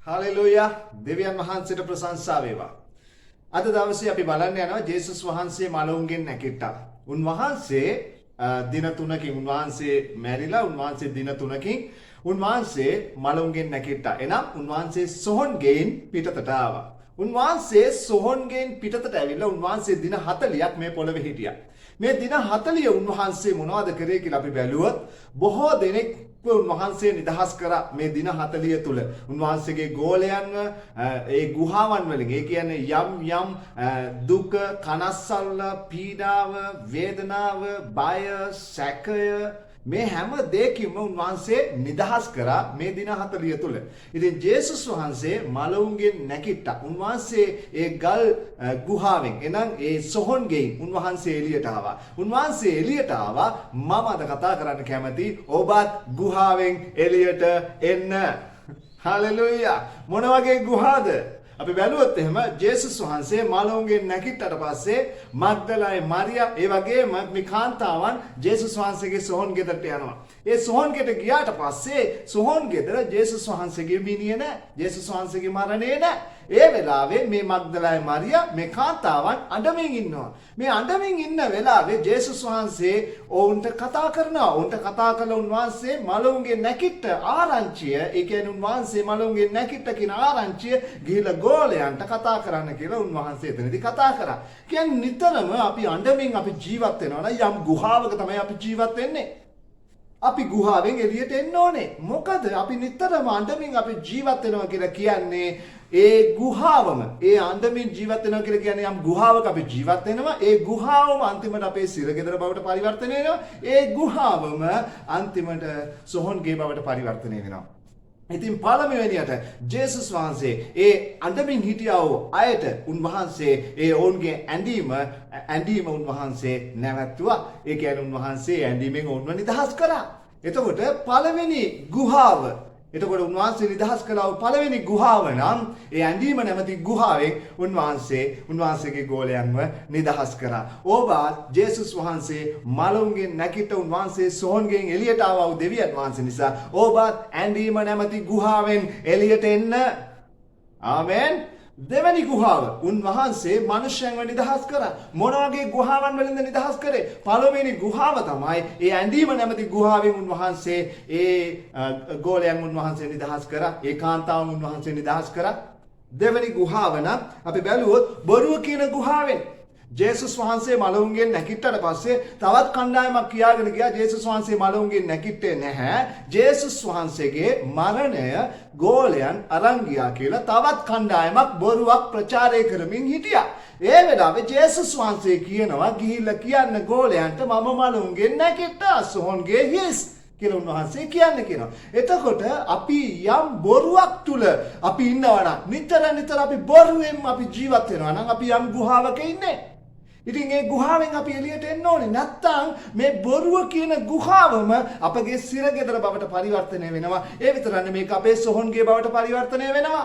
Hallelujah දෙවියන් වහන්සේට ප්‍රශංසා වේවා. අද දවසේ අපි බලන්න යනවා ජේසුස් වහන්සේ මලවුන්ගෙන් නැගිට්ටා. උන්වහන්සේ දින 3කින් උන්වහන්සේ මැරිලා උන්වහන්සේ දින 3කින් උන්වහන්සේ මලවුන්ගෙන් නැගිට්ටා. එනම් උන්වහන්සේ සොහොන්ගෙන් පිටතට ආවා. උන්වහන්සේ සොහොන්ගෙන් පිටතට ඇවිල්ලා උන්වහන්සේ දින 40ක් මේ පොළවේ හිටියා. මේ දින 40 උන්වහන්සේ මොනවද කරේ කියලා අපි බැලුවොත් බොහෝ දෙනෙක් උන්වහන්සේ නිදහස් කරා මේ දින 40 තුල. උන්වහන්සේගේ ගෝලයන්ව ඒ ගුහාවන් වලින් ඒ කියන්නේ යම් දුක, කනස්සල්ල, පීඩාව, වේදනාව, බය, සැකය මේ හැම දෙයකින්ම උන්වහන්සේ නිදහස් කරා මේ දින 40 තුල. ඉතින් ජේසුස් වහන්සේ මලවුන්ගෙන් නැගිට්ටා. උන්වහන්සේ ඒ ගල් ගුහාවෙන් එනම් ඒ සොහොන්ගෙන් උන්වහන්සේ එළියට ආවා. උන්වහන්සේ එළියට ආවා. මම අද කතා කරන්න කැමති ඔබත් ගුහාවෙන් එළියට එන්න. හalleluya. මොන වගේ ගුහාද? අපි බැලුවොත් එහෙම ජේසුස් වහන්සේ මලවුන්ගෙන් නැගිට්ටට පස්සේ මග්දලායේ මරියා ඒ වගේම මේ කාන්තාවන් ජේසුස් වහන්සේගේ සොහොන් ගෙදරට යනවා. ඒ සොහොන් ගෙදර ගියාට පස්සේ සොහොන් ගෙදර ජේසුස් වහන්සේගේ මිනිය නැහැ. ජේසුස් වහන්සේගේ මරණේ නැහැ. ඒ වෙලාවේ මේ මග්දලායේ මරියා මේ කාන්තාවන් අඬමින් ඉන්නවා. මේ අඬමින් ඉන්න වෙලාවේ ජේසුස් වහන්සේ ඔවුන්ට කතා කරනවා. ඔවුන්ට කතා කළ උන්වහන්සේ මලවුන්ගෙන් නැගිට්ට ආරංචිය, ඒ කියන්නේ උන්වහන්සේ මලවුන්ගෙන් නැගිට්ට කියන ආරංචිය ගිහිලා ගෝලයන්ට කතා කරන්න කියලා උන්වහන්සේ එතනදී කතා කරා. කියන්නේ නිතරම අපි අඬමින් අපි ජීවත් වෙනවා නම් යම් ගුහාවක තමයි අපි ජීවත් වෙන්නේ. අපි ගුහාවෙන් එළියට එන්න ඕනේ. මොකද අපි නිතරම අඬමින් අපි ජීවත් වෙනවා කියලා කියන්නේ ඒ ගුහාවම ඒ අඬමින් ජීවත් වෙනවා කියලා කියන්නේ යම් ගුහාවක අපි ජීවත් වෙනවා. ඒ ගුහාවම අන්තිමට අපේ සිරගෙදර බවට පරිවර්තනය වෙනවා. ඒ ගුහාවම අන්තිමට සොහොන්ගේ බවට පරිවර්තනය වෙනවා. ඉතින් පළමුවෙනියට ජේසුස් වහන්සේ ඒ අඬමින් හිටියා වූ අයට උන්වහන්සේ ඒ ඔවුන්ගේ ඇඳීම උන්වහන්සේ නැවැත්තුවා. ඒ කියන්නේ උන්වහන්සේ ඇඳීමෙන් ඔවුන්ව නිදහස් කරා. එතකොට පළවෙනි ගුහාව එතකොට උන්වහන්සේ නිදහස් කළා වූ පළවෙනි ගුහාව නම් ඒ ඇඳීම නැමැති ගුහාවෙන් උන්වහන්සේගේ ගෝලයන්ව නිදහස් කරා. ඔබත් ජේසුස් වහන්සේ මලවුන්ගෙන් නැගිට උන්වහන්සේ සොහොන්ගෙන් එළියට ආවා වූ දෙවියන් වහන්සේ නිසා ඔබත් ඇඳීම නැමැති ගුහාවෙන් එළියට එන්න. ආමෙන්. දෙවැනි ගුහාව උන්වහන්සේ මිනිසයන්ව නිදහස් කරා. මොන වගේ ගුහාවන් වලින්ද නිදහස් කරේ? පළවෙනි ගුහාව තමයි ඒ ඇඳීම නැමැති ගුහාවෙන් උන්වහන්සේ ඒ ගෝලයන් උන්වහන්සේ නිදහස් කරා. ඒ කාන්තාවන් උන්වහන්සේ නිදහස් කරා. දෙවැනි ගුහාව නම් අපි බැලුවොත් බොරුව කියන ගුහාවෙන් ජේසුස් වහන්සේ මලවුන්ගෙන් නැගිට්ටට පස්සේ තවත් කණ්ඩායමක් කියාගෙන ගියා ජේසුස් වහන්සේ මලවුන්ගෙන් නැගිට්ටේ නැහැ. ජේසුස් වහන්සේගේ මරණය ගෝලයන් අරන් ගියා කියලා තවත් කණ්ඩායමක් බොරුවක් ප්‍රචාරය කරමින් හිටියා. ඒ වෙලාවේ ජේසුස් වහන්සේ කියනවා ගිහිල්ලා කියන්න ගෝලයන්ට මම මලවුන්ගෙන් නැගිට්ටා සොහොන්ගේ හිස් කියලා උන්වහන්සේ කියන්නේ කියනවා. එතකොට අපි යම් බොරුවක් තුල අපි ඉන්නවා නම් නිතර අපි බොරුවෙන් අපි ජීවත් වෙනවා නම් අපි යම් ගුහාවක ඉන්නේ. ඉතින් ඒ ගුහාවෙන් අපි එළියට එන්න ඕනේ. නැත්තම් මේ බොරුව කියන ගුහාවම අපගේ සිරගෙදර බවට පරිවර්තනය වෙනවා. ඒ විතරක් නෙමෙයි මේක අපේ සොහොන්ගේ බවට පරිවර්තනය වෙනවා.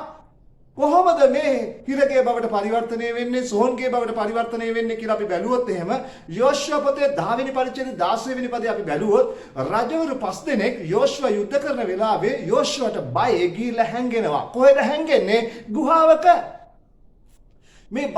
කොහොමද මේ හිරගේ බවට පරිවර්තනය වෙන්නේ සොහොන්ගේ බවට පරිවර්තනය වෙන්නේ කියලා අපි බැලුවොත් එහෙම යෝෂුව පොතේ 10 වෙනි පරිච්ඡේදයේ 16 වෙනි පදේ අපි බැලුවොත් රජවරු 5 දෙනෙක් යෝෂුව යුද්ධ කරන වෙලාවේ යෝෂුවට බය ගිහිල්ලා හැංගෙනවා. කොහෙද හැංගෙන්නේ? ගුහාවක. මේ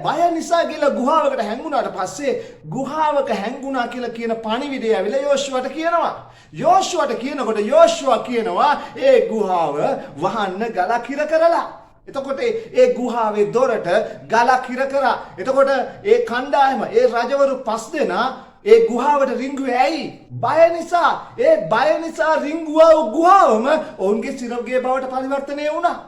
බය නිසා ගිහලා ගුහාවකට හැංගුණාට පස්සේ ගුහාවක හැංගුණා කියලා කියන පණිවිඩය ඇවිල්ලා යෝෂුවට කියනවා. යෝෂුවට කියනකොට යෝෂුවා කියනවා ඒ ගුහාව වහන්න ගලක් හිර කරලා. එතකොට ඒ ගුහාවේ දොරට ගලක් හිර කරා. එතකොට ඒ කණ්ඩායම ඒ රජවරු 5 දෙනා ඒ ගුහාවට රිංගුවේ ඇයි? බය නිසා. ඒ බය නිසා රිංගුවා ගුහාවම ඔවුන්ගේ සිරගේ බවට පරිවර්තනය වුණා.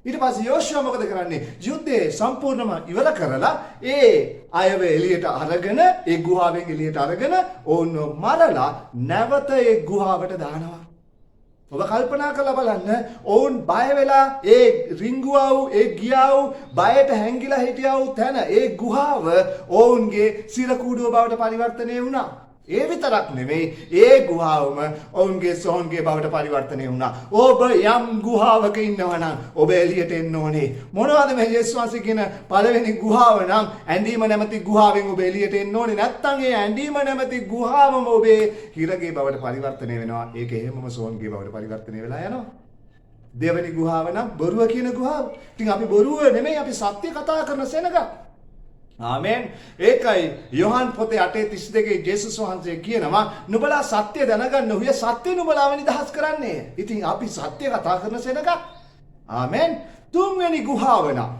ඊට පස්සේ යෝෂුවා මොකද කරන්නේ? යුද්ධය සම්පූර්ණම ඉවර කරලා ඒ අයව එළියට අරගෙන ඒ ගුහාවෙන් එළියට අරගෙන ඔවුන්ව මරලා නැවත ඒ ගුහාවට දානවා. ඔබ කල්පනා කරලා බලන්න ඔවුන් බය වෙලා ඒ රිංගුවා වූ ඒ ගියා වූ බයට හැංගිලා හිටියා වූ තැන ඒ ගුහාව ඔවුන්ගේ සිර කූඩුව බවට පරිවර්තනය වුණා. ඒ විතරක් නෙමෙයි ඒ ගුහාවම ඔවුන්ගේ සොහොන්ගේ බවට පරිවර්තනය වුණා. ඔබ යම් ගුහාවක ඉන්නවා නම් ඔබ එළියට එන්න ඕනේ. මොනවද මේ යේසුස් වහන්සේ කියන පළවෙනි ගුහාව නම් ඇඳීම නැමැති ගුහාවෙන් ඔබ එළියට එන්න ඕනේ. නැත්නම් ඒ ඇඳීම නැමැති ගුහාවම ඔබේ හිරගේ බවට පරිවර්තනය වෙනවා. ඒක එහෙමම සොහොන්ගේ බවට පරිවර්තනය වෙලා යනවා. දෙවෙනි ගුහාව නම් බොරුව කියන ගුහාව. ඉතින් අපි බොරුව නෙමෙයි අපි සත්‍ය කතා කරන සෙනඟ. ආමෙන්. ඒකයි යොහන් පොතේ 8:32 ජේසුස් වහන්සේ කියනවා නුඹලා සත්‍ය දැනගන්න ඔහුය සත්‍ය නුඹලාව නිදහස් කරන්නේ. ඉතින් අපි සත්‍ය කතා කරන සෙනඟ. ආමෙන්. තුන්වෙනි ගුහාව නම්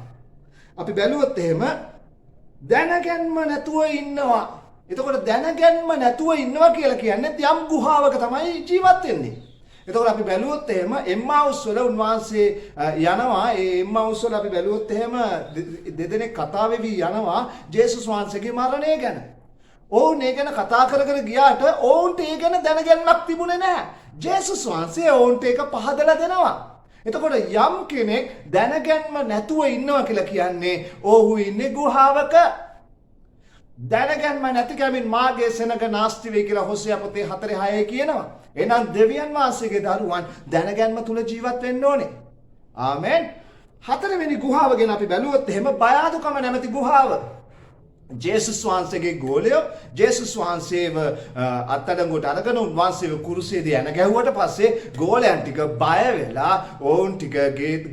අපි බැලුවොත් එහෙම දැනගැන්ම නැතුව ඉන්නවා. එතකොට දැනගැන්ම නැතුව ඉන්නවා කියලා කියන්නේ යම් ගුහාවක තමයි ජීවත් වෙන්නේ. එතකොට අපි බැලුවොත් එහෙම එම්මාවුස් වල උන්වහන්සේ යනවා. ඒ එම්මාවුස් වල අපි බැලුවොත් එහෙම දෙදෙනෙක් කතා වෙවි යනවා ජේසුස් වහන්සේගේ මරණය ගැන. ඔවුන් ඒ ගැන කතා කර කර ගියාට ඔවුන්ට ඒ ගැන දැනගැන්මක් තිබුණේ නැහැ. ජේසුස් වහන්සේ ඔවුන්ට ඒක පහදලා දෙනවා. එතකොට යම් කෙනෙක් දැනගැන්ම නැතුව ඉන්නවා කියලා කියන්නේ ඔහු ඉන්නේ ගුහාවක. දැනගැන්ම නැති කමින් මාගේ සෙනඟ නාස්ති වෙයි කියලා හොසියා පොතේ 4:6 කියනවා. එහෙනම් දෙවියන් වහන්සේගේ දරුවන් දැනගැන්ම තුල ජීවත් වෙන්න ඕනේ. ආමෙන්. හතරවෙනි ගුහාව ගැන අපි බැලුවොත් එහෙම බය අඩුකම නැමැති ගුහාව. ජේසුස් වහන්සේගේ ගෝලයෝ ජේසුස් වහන්සේව අත්අඩංගුවට අරගෙන උන්වහන්සේව කුරුසියේදී යන ගැහුවට පස්සේ ගෝලයන් ටික බය වෙලා ඔවුන් ටික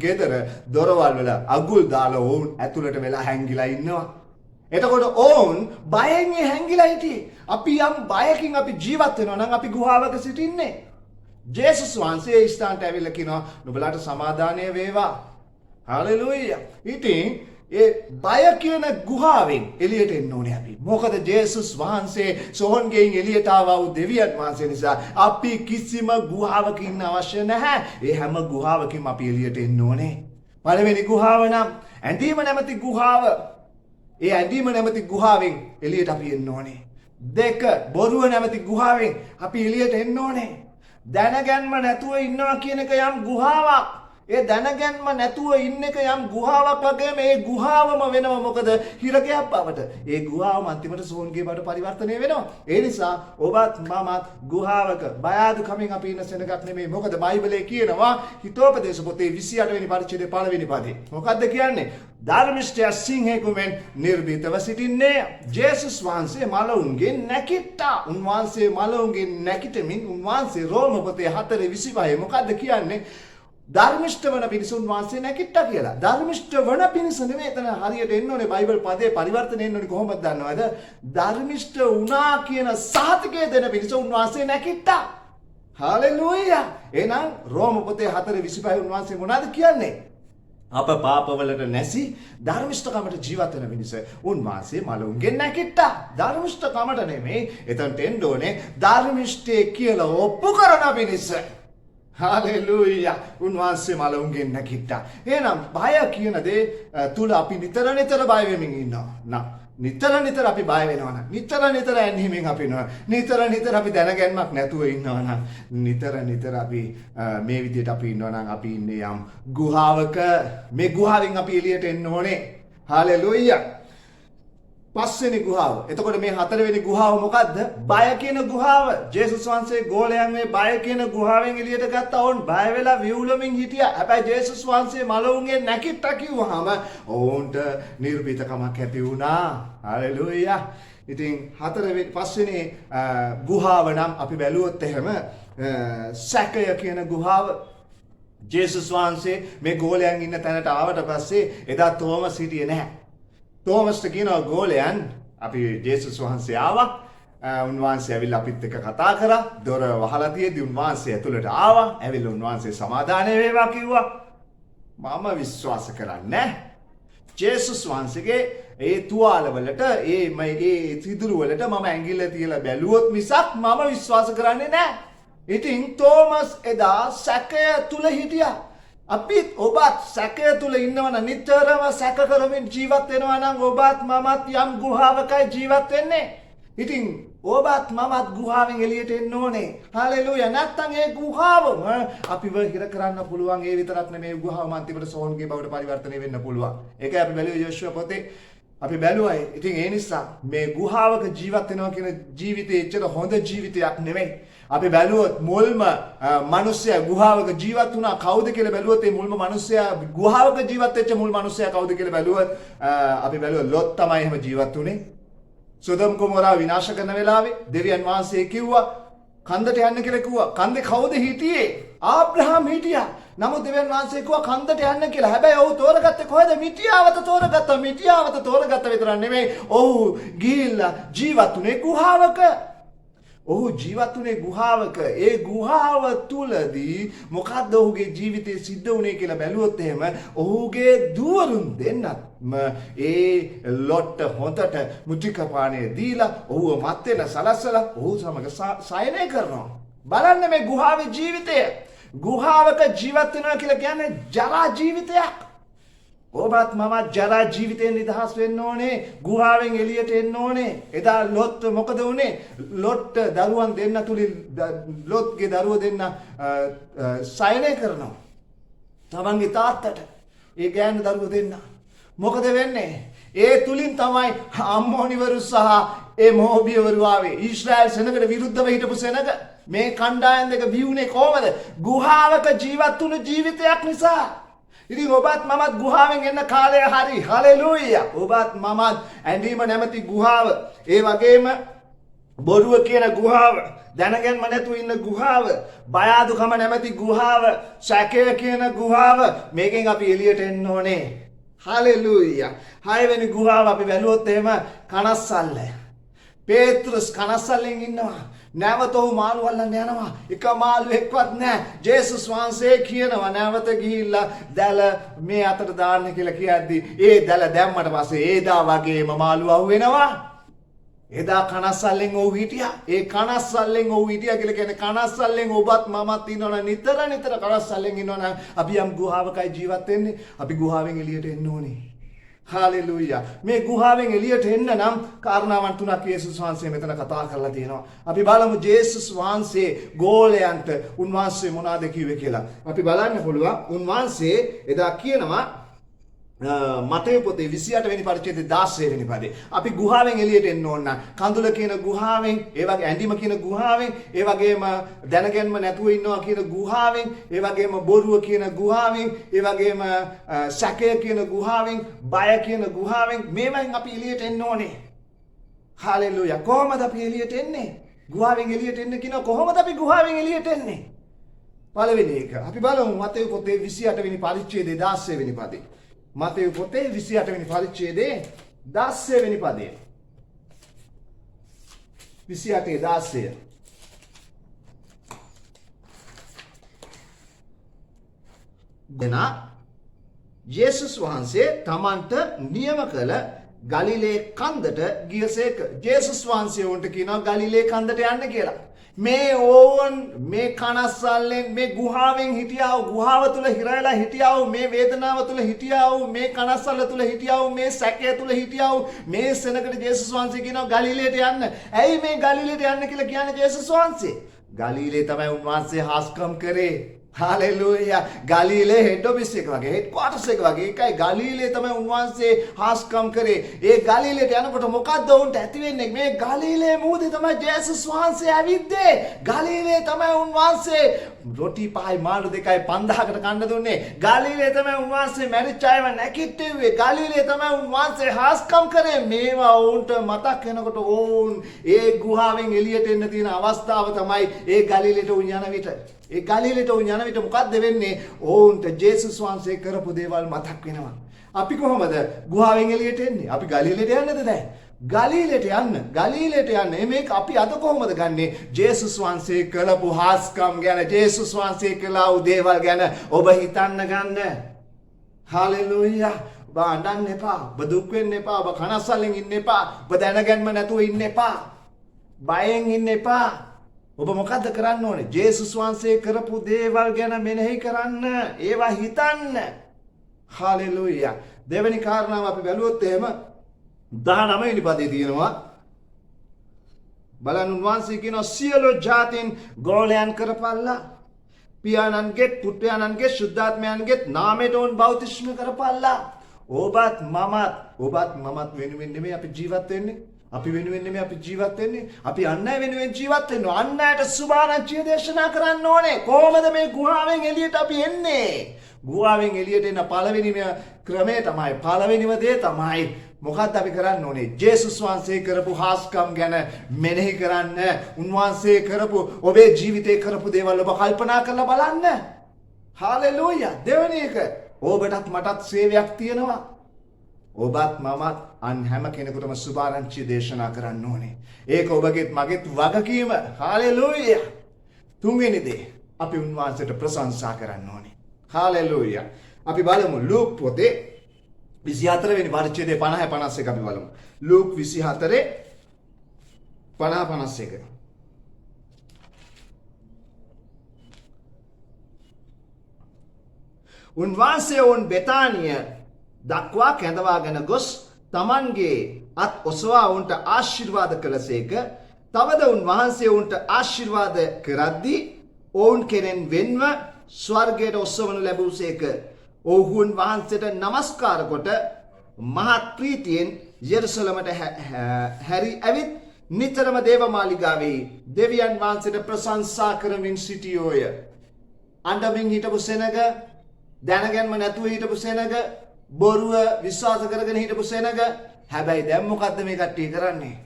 ගෙදර දොරවල් වල අගුල් දාලා ඔවුන් ඇතුළට වෙලා හැංගිලා ඉන්නවා. එතකොට ඔවුන් බයෙන් හැංගිලා හිටියේ. අපි යම් බයකින් අපි ජීවත් වෙනවා නම් අපි ගුහාවක සිටින්නේ. ජේසුස් වහන්සේ ඒ ස්ථානට ඇවිල්ලා කියනවා නුඹලාට සමාදානය වේවා. හalleluya. ඉතින් ඒ බය කියන ගුහාවෙන් එළියට එන්න ඕනේ අපි. මොකද ජේසුස් වහන්සේ සෝහන්ගෙන් එළියට ආවා වූ දෙවියන් වහන්සේ නිසා අපි කිසිම ගුහාවක ඉන්න අවශ්‍ය නැහැ. ඒ හැම ගුහාවකින්ම අපි එළියට එන්න ඕනේ. පළවෙනි ගුහාව නම් ඇඳීම නැමැති ගුහාව. ඒ ඇඳීම නැමැති ගුහාවෙන් එළියට අපි එන්න ඕනේ. දෙක බොරුව නැමැති ගුහාවෙන් අපි එළියට එන්න ඕනේ. දැනගැන්ම නැතුව ඉන්නවා කියන එක යම් ගුහාවක්. ඒ දැනගැන්ම නැතුව ඉන්න එක යම් ගුහාවක් වගේම ඒ ගුහාවම වෙනව මොකද හිරකයක් බවට. ඒ ගුහාවම අන්තිමට සෝන්ගේ බවට පරිවර්තනය වෙනවා. ඒ නිසා ඔබත් මමත් ගුහාවක බය අඩුකමින් අපි ඉන්න සෙනඟක් නෙමෙයි. මොකද බයිබලයේ කියනවා හිතෝපදේශ පොතේ 28 වෙනි පරිච්ඡේදයේ 5 වෙනි පදේ. මොකද්ද කියන්නේ? ධර්මිෂ්ඨයා සිංහෙකුමෙන් නිර්භීතව සිටින්නේ. ජේසුස් වහන්සේ මලවුන්ගෙන් නැගිට්ටා. උන්වහන්සේ මලවුන්ගෙන් නැගිටමින් උන්වහන්සේ රෝම පොතේ 4:25 මොකද්ද කියන්නේ? ධර්මිෂ්ඨ වන පිණිස උන්වහන්සේ නැගිට්ටා කියලා. ධර්මිෂ්ඨ වන පිණිස නෙමෙයි එතන හරියට එන්න ඕනේ බයිබල් පදේ පරිවර්තනය එන්න ඕනේ කොහොමද දන්නවද? ධර්මිෂ්ඨ වුණා කියන සහතිකය දෙන පිණිස උන්වහන්සේ නැගිට්ටා. හalleluya. එහෙනම් රෝම පොතේ 4:25 උන්වහන්සේ මොනවද කියන්නේ? අප පාපවලට නැසි ධර්මිෂ්ඨකමට ජීවත් වෙන මිනිස උන්වහන්සේ මලුන්ගෙන් නැගිට්ටා. ධර්මිෂ්ඨකමට නෙමෙයි එතනට එන්න ඕනේ ධර්මිෂ්ඨේ කියලා ඔප්පු කරන මිනිස. හalleluya. උන්වහන්සේ මලුන්ගෙන් නැගිට්ටා. එහෙනම් බය කියන දේ තුල අපි නිතර බය වෙමින් ඉන්නවා. නිතර අපි බය වෙනවා නම් නිතර ඇන්හිමින් අපි ඉන්නවා. නිතර අපි දැනගැන්මක් නැතුව ඉන්නවා නම් නිතර අපි මේ විදිහට අපි ඉන්නවා නම් අපි ඉන්නේ යම් ගුහාවක. මේ ගුහාවෙන් අපි එළියට එන්න ඕනේ. හalleluya. පස්වෙනි ගුහාව. එතකොට මේ හතරවෙනි ගුහාව මොකද්ද? බය කියන ගුහාව. ජේසුස් වහන්සේ ගෝලයන් මේ බය කියන ගුහාවෙන් එළියට ගත්තා. ඔවුන් බය වෙලා විවුලමින් හිටියා. හැබැයි ජේසුස් වහන්සේ මලවුන්ගෙන් නැගිට්ටා කිව්වහම ඔවුන්ට නිර්භීතකමක් ඇති වුණා. හalleluya. ඉතින් පස්වෙනි ගුහාව නම් අපි බැලුවොත් එහෙම සැකය කියන ගුහාව. ජේසුස් වහන්සේ මේ ගෝලයන් ඉන්න තැනට ආවට පස්සේ එදා තෝමස් හිටියේ නැහැ. තෝමස්ට කියනවා ගෝලයන් අපි ජේසුස් වහන්සේ ආවා. උන්වහන්සේ ඇවිල්ලා අපිත් එක්ක කතා කරා. දොර වහලා තියෙද්දි උන්වහන්සේ ඇතුළට ආවා. ඇවිල්ලා උන්වහන්සේ සමාදානය වේවා කිව්වා. මම විශ්වාස කරන්නේ ජේසුස් වහන්සේගේ ඒ තුවාල වලට ඒ සිදුරු වලට මම ඇඟිල්ල තියලා බැලුවොත් මිසක් මම විශ්වාස කරන්නේ නැහැ. ඉතින් තෝමස් එදා සැකය තුල හිටියා. අපිත් ඔබත් සැකය තුල ඉන්නවනම් නිතරම සැක කරමින් ජීවත් වෙනවා නම් ඔබත් මමත් යම් ගුහාවකයි ජීවත් වෙන්නේ. ඉතින් ඔබත් මමත් ගුහාවෙන් එළියට එන්න ඕනේ. හalleluya. නැත්තම් ඒ ගුහාවම අපිව හිර කරන්න පුළුවන්. ඒ විතරක් නෙමෙයි ගුහාවම අන්තිමට සෝන්ගේ බවට පරිවර්තනය වෙන්න පුළුවන්. ඒකයි අපි බැලුවේ යෝෂුවා පොතේ. අපි බැලුවයි. ඉතින් ඒ නිසා මේ ගුහාවක ජීවත් වෙනවා කියන ජීවිතේ එච්චර හොඳ ජීවිතයක් නෙමෙයි. අපි බැලුවොත් මුල්ම මිනිස්සයා ගුහාවක ජීවත් වුණා කවුද කියලා බැලුවොත් ඒ මුල්ම මිනිස්සයා ගුහාවක ජීවත් වෙච්ච මුල් මිනිස්සයා කවුද කියලා බැලුවොත් අපි බැලුවොත් ලොත් තමයි එහෙම ජීවත් වුනේ. සොදොම් ගොමෝරා විනාශ කරන වෙලාවේ දෙවියන් වහන්සේ කිව්වා කන්දට යන්න කියලා කිව්වා. කන්දේ කවුද හිටියේ? ආබ්‍රහම් හිටියා. නමුත් දෙවියන් වහන්සේ කිව්වා කන්දට යන්න කියලා. හැබැයි ඔහු තෝරගත්තේ කොහෙද? මිටියාවත තෝරගත්තා. මිටියාවත තෝරගත්ත විතරක් නෙමෙයි. ඔහු ගිහිල්ලා ජීවත් වුණේ ගුහාවක. ඔහු ජීවත් වුණේ ගුහාවක. ඒ ගුහාව තුලදී මොකද්ද ඔහුගේ ජීවිතේ සිද්ධ වුණේ කියලා බැලුවොත් එහෙම ඔහුගේ දුවරුන් දෙන්නත් ඒ ලොට්ට හොතට මුටිකපානේ දීලා ඔහුව මත් වෙන සලස්සලා ඔහු සමග සයනය කරනවා. බලන්න මේ ගුහාවේ ජීවිතය. ගුහාවක ජීවත් වෙනවා කියලා කියන්නේ ජරා ජීවිතයක්. ඔබත් මමත් ජරා ජීවිතයෙන් නිදහස් වෙන්න ඕනේ. ගුහාවෙන් එළියට එන්න ඕනේ. එදා ලොත් මොකද වුනේ? ලොත් දරුවන් දෙන්න තුලින් ලොත්ගේ දරුවෝ දෙන්න සයනය කරනවා. තමන්ගේ තාත්තට ඒ ගෑනු දරුවෝ දෙන්න. මොකද වෙන්නේ? ඒ තුලින් තමයි අම්මෝනිවරු සහ ඒ මොහොබියවරු ආවේ. ඊශ්‍රායල් සෙනගට විරුද්ධව හිටපු සෙනග මේ කණ්ඩායම් දෙක බිව්නේ කොහමද? ගුහාවක ජීවත් වුණු ජීවිතයක් නිසා. ඉතින් ඔබත් මමත් ගුහාවෙන් එන්න කාලය හරි. හලෙලූයා. ඔබත් මමත් ඇඳීම නැමැති ගුහාව, ඒ වගේම බොරුව කියන ගුහාව, දැනගැන්ම නැතුව ඉන්න ගුහාව, බය අඩුකම නැමැති ගුහාව, සැකය කියන ගුහාව, මේකෙන් අපි එළියට එන්න ඕනේ. හලෙලූයා. 6 වෙනි ගුහාව අපි බැලුවොත් එහෙම කනස්සල්ල. පේත්‍රුස් කනස්සල්ලෙන් ඉන්නවා. නැවත ඔහු මාළු අල්ලන්න යනවා. එක මාළුවෙක්වත් නැහැ. ජේසුස් වහන්සේ කියනවා නැවත ගිහිල්ලා දැල මේ අතට දාන්න කියලා කියද්දි ඒ දැල දැම්මට පස්සේ ඒදා වගේම මාළු අහුවෙනවා. එදා කනස්සල්ලෙන් ඔහු හිටියා. ඒ කනස්සල්ලෙන් ඔහු හිටියා කියලා කියන්නේ කනස්සල්ලෙන් ඔබත් මමත් ඉන්නවනම් නිතර කනස්සල්ලෙන් ඉන්නවනම් අපි යම් ගුහාවකයි ජීවත් වෙන්නේ. අපි ගුහාවෙන් එළියට එන්න ඕනේ. හාලෙලූයා. මේ ගුහාවෙන් එළියට එන්න නම් කාරණාවන් තුනක් යේසුස් වහන්සේ මෙතන කතා කරලා තියෙනවා. අපි බලමු යේසුස් වහන්සේ ගෝලයන්ට උන්වහන්සේ මොනවද කිව්වේ කියලා. අපි බලන්න පුළුවන්. උන්වහන්සේ එදා කියනවා මතේ පොතේ 28 වෙනි පරිච්ඡේදයේ 16 වෙනි පදේ. අපි ගුහාවෙන් එළියට එන්න ඕන. කඳුල කියන ගුහාවෙන්, ඒ වගේ ඇඳීම කියන ගුහාවෙන්, ඒ වගේම දැනගැන්ම නැතුව ඉන්නවා කියන ගුහාවෙන්, ඒ වගේම බොරුව කියන ගුහාවෙන්, ඒ වගේම සැකය කියන ගුහාවෙන්, බය කියන ගුහාවෙන් මේවෙන් අපි එළියට එන්න ඕනේ. හalleluya. කොහොමද අපි එළියට එන්නේ? ගුහාවෙන් එළියට එන්න කියනවා. කොහොමද අපි ගුහාවෙන් එළියට එන්නේ? පළවෙනි එක. අපි බලමු මතේ පොතේ 28 වෙනි පරිච්ඡේදයේ 16 වෙනි පදේ. මතේ පොතේ 28 වෙනි පරිච්ඡේදයේ 16 වෙනි පදය. 28:16. දෙනා යේසුස් වහන්සේ තමන්ට නියම කළ ගලිලේ කන්දට ගියසේක. යේසුස් වහන්සේ උන්ට කියනවා ගලිලේ කන්දට යන්න කියලා. මේ ඕවන් මේ කනස්සල්ලෙන් මේ ගුහාවෙන් හිටියා වූ, ගුහාව තුල හිරලා හිටියා වූ, මේ වේදනාව තුල හිටියා වූ, මේ කනස්සල්ල තුල හිටියා වූ, මේ සැකය තුල හිටියා වූ මේ සෙනඟට යේසුස් වහන්සේ කියනවා ගලිලයට යන්න. ඇයි මේ ගලිලයට යන්න කියලා කියන්නේ යේසුස් වහන්සේ? ගලිලේ තමයි උන්වහන්සේ හාස්කම් කරේ. හalleluya. ගලිලේ හෙඩ් ඔෆිස් එක වගේ, හෙඩ් ක්වාටර්ස් එක වගේ එකයි. ගලිලේ තමයි උන්වහන්සේ හාස්කම් කරේ. ඒ ගලිලේට යනකොට මොකද්ද උන්ට ඇති වෙන්නේ? මේ ගලිලේ මූදේ තමයි ජේසුස් වහන්සේ ඇවිද්දේ. ගලිලේ තමයි උන්වහන්සේ රොටි පහයි මාළු දෙකයි 5000කට කන්න දුන්නේ. ගලිලේ තමයි උන්වහන්සේ මැරිච්ච අයව නැකිටෙව්වේ. ගලිලේ තමයි උන්වහන්සේ හාස්කම් කරේ. මේවා උන්ට මතක් වෙනකොට ඕන් ඒ ගුහාවෙන් එළියට එන්න තියෙන අවස්ථාව තමයි ඒ ගලිලේට උන් යන විට. ඒ ගලිලේට උන් යන විට මොකද්ද වෙන්නේ? ඕන්ට ජේසුස් වහන්සේ කරපු දේවල් මතක් වෙනවා. අපි කොහොමද ගුහාවෙන් එළියට එන්නේ? අපි ගලිලේට යන්නද දැන්? ගලිලේට යන්න. මේක අපි අද කොහොමද ගන්නෙ? ජේසුස් වහන්සේ කළපු හාස්කම් ගැන, ජේසුස් වහන්සේ කළා වූ දේවල් ගැන ඔබ හිතන්න ගන්න. හalleluya. ඔබ අඬන්න එපා. ඔබ දුක් වෙන්න එපා. ඔබ කනස්සල්ලෙන් ඉන්න එපා. ඔබ දැනගැන්ම නැතුව ඉන්න එපා. බයෙන් ඉන්න එපා. ඔබ මොකද්ද කරන්න ඕනේ? ජේසුස් වහන්සේ කරපු දේවල් ගැන මෙනෙහි කරන්න. ඒවා හිතන්න. හalleluya. දෙවෙනි කාරණාව අපි බැලුවොත් එහෙම 19 වෙනි පදේ තියෙනවා. බලන්න උන්වහන්සේ කියනවා සියලු ජාතීන් ගෝලයන් කරපල්ලා. පියාණන්ගෙත් පුත්‍රයන්න්ගෙත් සුද්ධාත්මයන්ගෙත් නාමයට උන් බෞතිස්ම කරපල්ලා. ඔබත් මමත් වෙනුවෙන් නෙමෙයි අපි ජීවත් වෙන්නේ. අපි වෙනුවෙන් නෙමෙයි අපි ජීවත් වෙන්නේ. අපි අන් අය වෙනුවෙන් ජීවත් වෙනවා. අන් අයට සුභාරංචිය දේශනා කරන්න ඕනේ. කොහොමද මේ ගුහාවෙන් එළියට අපි එන්නේ? ගුහාවෙන් එළියට එන පළවෙනිම ක්‍රමය තමයි, පළවෙනිම දේ තමයි මොකක්ද අපි කරන්න ඕනේ? ජේසුස් වහන්සේ කරපු හාස්කම් ගැන මෙනෙහි කරන්න. උන්වහන්සේ කරපු ඔබේ ජීවිතේ කරපු දේවල් ඔබ කල්පනා කරලා බලන්න. හාලෙලූයා. දෙවෙනි එක ඔබටත් මටත් සේවයක් තියෙනවා. ඔබත් මමත් අන් හැම කෙනෙකුටම සුභාරංචිය දේශනා කරන්න ඕනේ. ඒක ඔබගේත් මගේත් වගකීම. හාලෙලූයා. තුන්වෙනි දේ අපි උන්වහන්සේට ප්‍රශංසා කරන්න ඕනේ. හාලෙලූයා. අපි බලමු ලූක් පොතේ 24 වෙනි පරිච්ඡේදයේ 50 51 අපි බලමු. ලූක් 24 50 51. උන්වහන්සේ වුන් බෙතානිය දක්වා කැඳවාගෙන ගොස් තමන්ගේ අත් ඔසවා උන්ට ආශිර්වාද කළසේක. තවද උන්වහන්සේ උන්ට ආශිර්වාද කරද්දී ඔවුන් කෙරෙන් වෙන්ව ස්වර්ගයට ඔසවනු ලැබුසේක. ඔවුහු උන්වහන්සේට නමස්කාර කොට මහත් ප්‍රීතියෙන් යෙරුසලමට හැරි ඇවිත් නිතරම දේවමාලිගාවෙහි දෙවියන් වහන්සේට ප්‍රශංසා කරමින් සිටියෝය. අඬමින් හිටපු සෙනග, දැනගැන්ම නැතුව හිටපු සෙනග, බොරුව විශ්වාස කරගෙන හිටපු සෙනග, හැබැයි දැන් මොකද්ද මේ කට්ටිය කරන්නේ?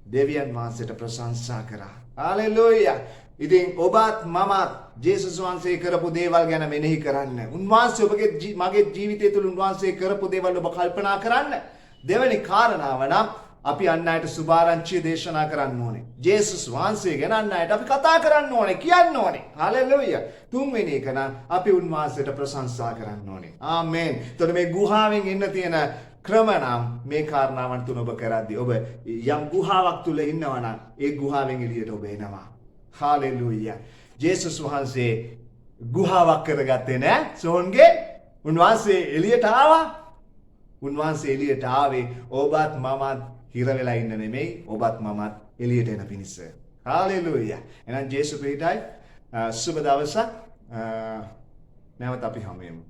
දෙවියන් වහන්සේට ප්‍රශංසා කරා. හාලෙලූයා. ඉතින් ඔබත් මමත් ජේසුස් වහන්සේ කරපු දේවල් ගැන මෙනෙහි කරන්න. උන්වහන්සේ ඔබගේ මගේ ජීවිතය තුළ උන්වහන්සේ කරපු දේවල් ඔබ කල්පනා කරන්න. දෙවෙනි කාරණාව නම් අපි අන් අයට සුභාරංචිය දේශනා කරන්න ඕනේ. ජේසුස් වහන්සේ ගැන අන් අයට අපි කතා කරන්න ඕනේ, කියන්න ඕනේ. හාලෙලූයා. තුන්වෙනි එක නම් අපි උන්වහන්සේට ප්‍රශංසා කරන්න ඕනේ. ආමේන්. එතකොට මේ ගුහාවෙන් එන්න තියෙන ක්‍රම නම් මේ කාරණාවන් තුන ඔබ කරද්දී ඔබ යම් ගුහාවක් තුල ඉන්නවා නම් ඒ ගුහාවෙන් එළියට ඔබ එනවා. හාලෙලූයා. ජේසුස් වහන්සේ ගුහාවක් කරගත්තේ නෑ සෝන්ගේ. උන්වහන්සේ එළියට ආවා. උන්වහන්සේ එළියට ආවේ ඔබත් මමත් හිර වෙලා ඉන්න නෙමෙයි, ඔබත් මමත් එළියට එන පිණිස. හාලෙලූයා. එහෙනම් ජේසුස් පිටයි සුබ දවසක්. නැවත අපි හමු වෙමු.